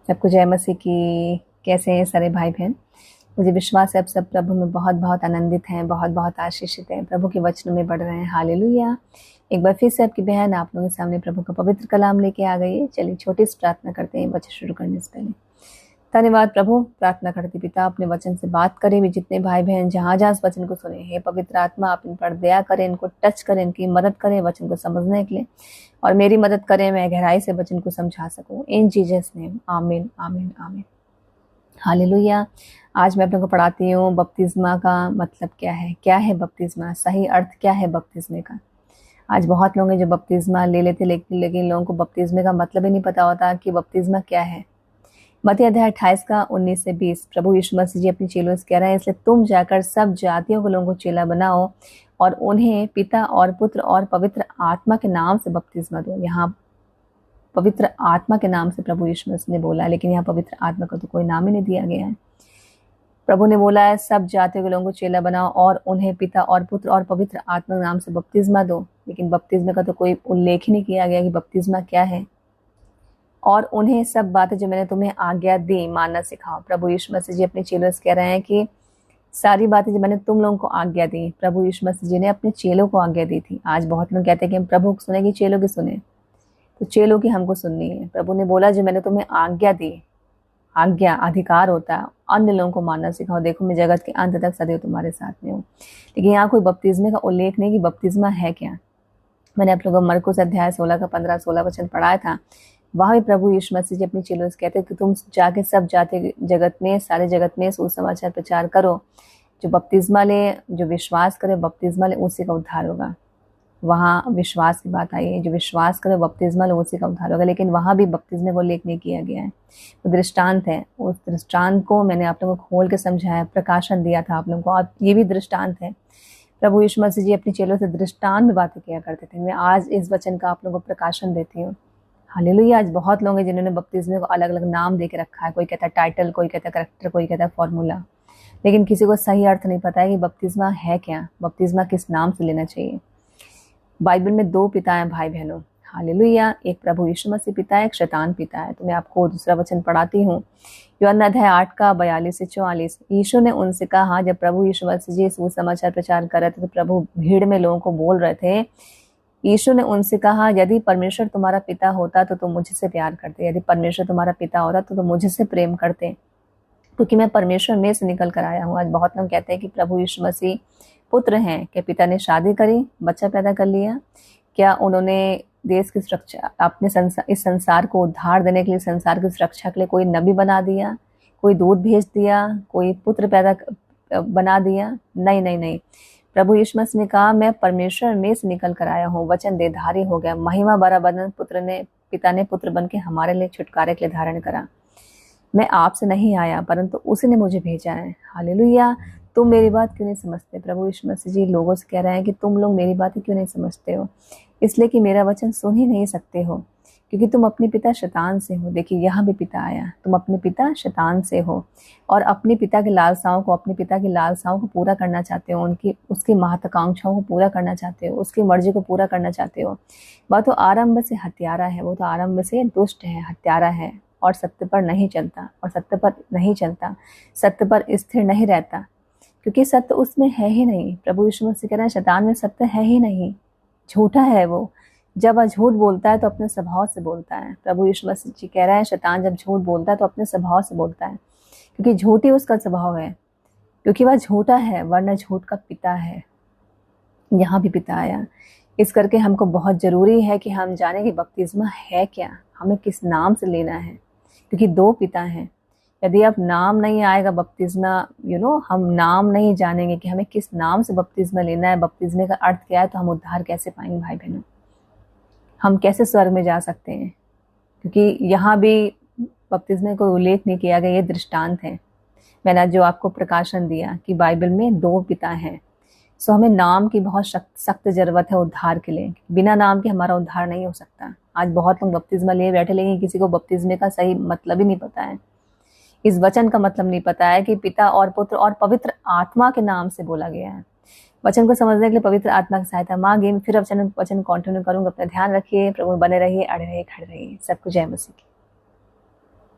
सबको जय मसीह की। कैसे हैं सारे भाई बहन? मुझे विश्वास है आप सब प्रभु में बहुत बहुत आनंदित हैं, बहुत बहुत आशीषित हैं, प्रभु के वचनों में बढ़ रहे हैं। हालेलुया। एक बार फिर से आपकी बहन आप लोगों के सामने प्रभु का पवित्र कलाम लेके आ गई है। चलिए छोटी सी प्रार्थना करते हैं वचन शुरू करने से पहले। धन्यवाद प्रभु। प्रार्थना करते पिता अपने वचन से बात करें भी जितने भाई बहन जहाँ जहाँ इस वचन को सुने। हे पवित्र आत्मा आप इन पर दया करें, इनको टच करें, इनकी मदद करें वचन को समझने के लिए, और मेरी मदद करें मैं गहराई से वचन को समझा सकूं। इन जीसस नेम आमीन आमीन आमीन। हालेलुया। आज मैं आप लोगों को पढ़ाती हूँ बपतिस्मा का मतलब क्या है। क्या है बपतिस्मा? सही अर्थ क्या है बपतिस्मे का? आज बहुत लोग हैं जो बपतिस्मा ले लेते लेकिन लोगों को बपतिस्मे का मतलब ही नहीं पता होता कि बपतिस्मा क्या है। मत्ती अध्याय 28 का 19 से 20 प्रभु यीशु मसीह जी अपनी चेलों से कह रहे हैं, इसलिए तुम जाकर सब जातियों के लोगों को चेला बनाओ और उन्हें पिता और पुत्र और पवित्र आत्मा के नाम से बपतिस्मा दो। यहाँ पवित्र आत्मा के नाम से प्रभु यीशु मसीह ने बोला है, लेकिन यहाँ पवित्र आत्मा का तो कोई नाम ही नहीं दिया गया है। प्रभु ने बोला है सब जातियों के लोगों को चेला बनाओ और उन्हें पिता और पुत्र और पवित्र आत्मा के नाम से बपतिस्मा दो, लेकिन बपतिस्मा का तो कोई उल्लेख ही नहीं किया गया कि बपतिस्मा क्या है। और उन्हें सब बातें जो मैंने तुम्हें आज्ञा दी मानना सिखाओ। प्रभु यीशु मसीह जी अपने चेलों से कह रहे हैं कि सारी बातें जो मैंने तुम लोगों को आज्ञा दी, प्रभु यीशु मसीह जी ने अपने चेलों को आज्ञा दी थी। आज बहुत लोग कहते हैं कि हम प्रभु को सुने कि चेलों की सुने, तो चेलों की हमको सुननी है। प्रभु ने बोला जो मैंने तुम्हें आज्ञा दी, आज्ञा अधिकार होता है, अन्य लोगों को मानना सिखाओ। देखो मैं जगत के अंत तक सदैव तुम्हारे साथ में हूँ। लेकिन यहाँ कोई बपतिस्मे का उल्लेख नहीं कि बपतिस्मा है क्या। मैंने आप लोगों को मरकुस अध्याय 16 का 15-16 वचन पढ़ाया था। वहाँ भी प्रभु यीशु मसीह जी अपनी चेलों से कहते हैं कि तुम जाके सब जाति जगत में, सारे जगत में सुसमाचार प्रचार करो। जो बपतिस्मा ले, जो विश्वास करे बपतिस्मा ले, उसी का उद्धार होगा। वहाँ विश्वास की बात आई है, जो विश्वास करे बपतिस्मा ले उसी का उद्धार होगा। लेकिन वहाँ भी बपतिस्मे को उल्लेख नहीं किया गया है। वो दृष्टांत है। उस दृष्टांत को मैंने आप लोगों को खोल के समझाया, प्रकाशन दिया था आप लोगों को। और ये भी दृष्टांत है। प्रभु यीशु मसीह जी अपनी चेलों से दृष्टांत में बातें किया करते थे। मैं आज इस वचन का आप लोगों को प्रकाशन देती हूँ। हालेलुया। आज बहुत लोग हैं जिन्होंने बपतिस्मे को अलग अलग नाम दे के रखा है। कोई कहता है टाइटल, कोई कहता है करैक्टर, कोई कहता है फॉर्मूला, लेकिन किसी को सही अर्थ नहीं पता है कि बपतिस्मा है क्या, बपतिस्मा किस नाम से लेना चाहिए। बाइबल में दो पिता हैं भाई बहनों। हालेलुया। एक प्रभु यीशु मसीह पिता है, एक शैतान पिता है। तो मैं आपको दूसरा वचन पढ़ाती हूँ। यूहन्ना अध्याय 8 का 42 से 44। यीशु ने उनसे कहा, जब प्रभु यीशु मसीह जी सुसमाचार प्रचार कर रहे थे तो प्रभु भीड़ में लोगों को बोल रहे थे। यीशु ने उनसे कहा, यदि परमेश्वर तुम्हारा पिता होता तो तुम मुझसे प्यार करते, यदि परमेश्वर तुम्हारा पिता होता तो तुम मुझसे प्रेम करते, क्योंकि मैं परमेश्वर में से निकल कर आया हूँ। आज बहुत लोग कहते हैं कि प्रभु यीशु मसीह पुत्र हैं। क्या पिता ने शादी करी, बच्चा पैदा कर लिया? क्या उन्होंने देश की सुरक्षा, अपने इस संसार को उद्धार देने के लिए, संसार की सुरक्षा के लिए कोई नबी बना दिया, कोई दूत भेज दिया, कोई पुत्र पैदा बना दिया? नहीं नहीं नहीं। प्रभु यीशु मसीह ने कहा, मैं परमेश्वर में से निकल कर आया हूँ, वचन देहधारी हो गया, महिमा भरा बदन पिता ने पुत्र बन के हमारे लिए छुटकारे के लिए धारण करा। मैं आपसे नहीं आया परंतु उसी ने मुझे भेजा है। हालेलुया। तुम मेरी बात क्यों नहीं समझते? प्रभु यीशु मसीह जी लोगों से कह रहे हैं कि तुम लोग मेरी बातें क्यों नहीं समझते हो? इसलिए कि मेरा वचन सुन ही नहीं सकते हो, क्योंकि तुम अपने पिता शैतान से हो। देखिए यहाँ भी पिता आया, तुम अपने पिता शैतान से हो और अपने पिता की लालसाओं को पूरा करना चाहते हो, उसकी महत्वाकांक्षाओं को पूरा करना चाहते हो, उसकी मर्जी को पूरा करना चाहते हो। वह तो आरंभ से हत्यारा है, वो तो आरंभ से दुष्ट है, हत्यारा है और सत्य पर नहीं चलता, सत्य पर स्थिर नहीं रहता, क्योंकि सत्य उसमें है ही नहीं। प्रभु यीशु मसीह कह रहे हैं शैतान में सत्य है ही नहीं, झूठा है वो। जब वह झूठ बोलता है तो अपने स्वभाव से बोलता है। प्रभु यीशु मसीह जी कह रहे हैं शैतान जब झूठ बोलता है तो अपने स्वभाव से बोलता है, क्योंकि झूठ ही उसका स्वभाव है, क्योंकि वह झूठा है, वरना झूठ का पिता है। यहाँ भी पिता आया। इस करके हमको बहुत जरूरी है कि हम जाने कि बपतिस्मा है क्या, हमें किस नाम से लेना है, क्योंकि दो पिता हैं। यदि अब नाम नहीं आएगा बपतिस्मा, हम नाम नहीं जानेंगे कि हमें किस नाम से बपतिस्मा लेना है, बपतिस्मे का अर्थ क्या है, तो हम उद्धार कैसे पाएंगे भाई बहनों? हम कैसे स्वर्ग में जा सकते हैं? क्योंकि यहाँ भी बपतिस्मे को उल्लेख नहीं किया गया। ये दृष्टांत है। मैंने जो आपको प्रकाशन दिया कि बाइबल में दो पिता हैं। सो हमें नाम की बहुत सख्त जरूरत है उद्धार के लिए। बिना नाम के हमारा उद्धार नहीं हो सकता। आज बहुत लोग बपतिस्मा लिए बैठे, लेकिन किसी को बपतिस्मे का सही मतलब ही नहीं पता है। इस वचन का मतलब नहीं पता है कि पिता और पुत्र और पवित्र आत्मा के नाम से बोला गया है। वचन को समझने के लिए पवित्र आत्मा की सहायता मांगे। फिर वचन कंटिन्यू करूंगा। अपना ध्यान रखिए, प्रभु बने रहिए, अड़े रहिए, खड़े रहिए। सबको जय मसीह की।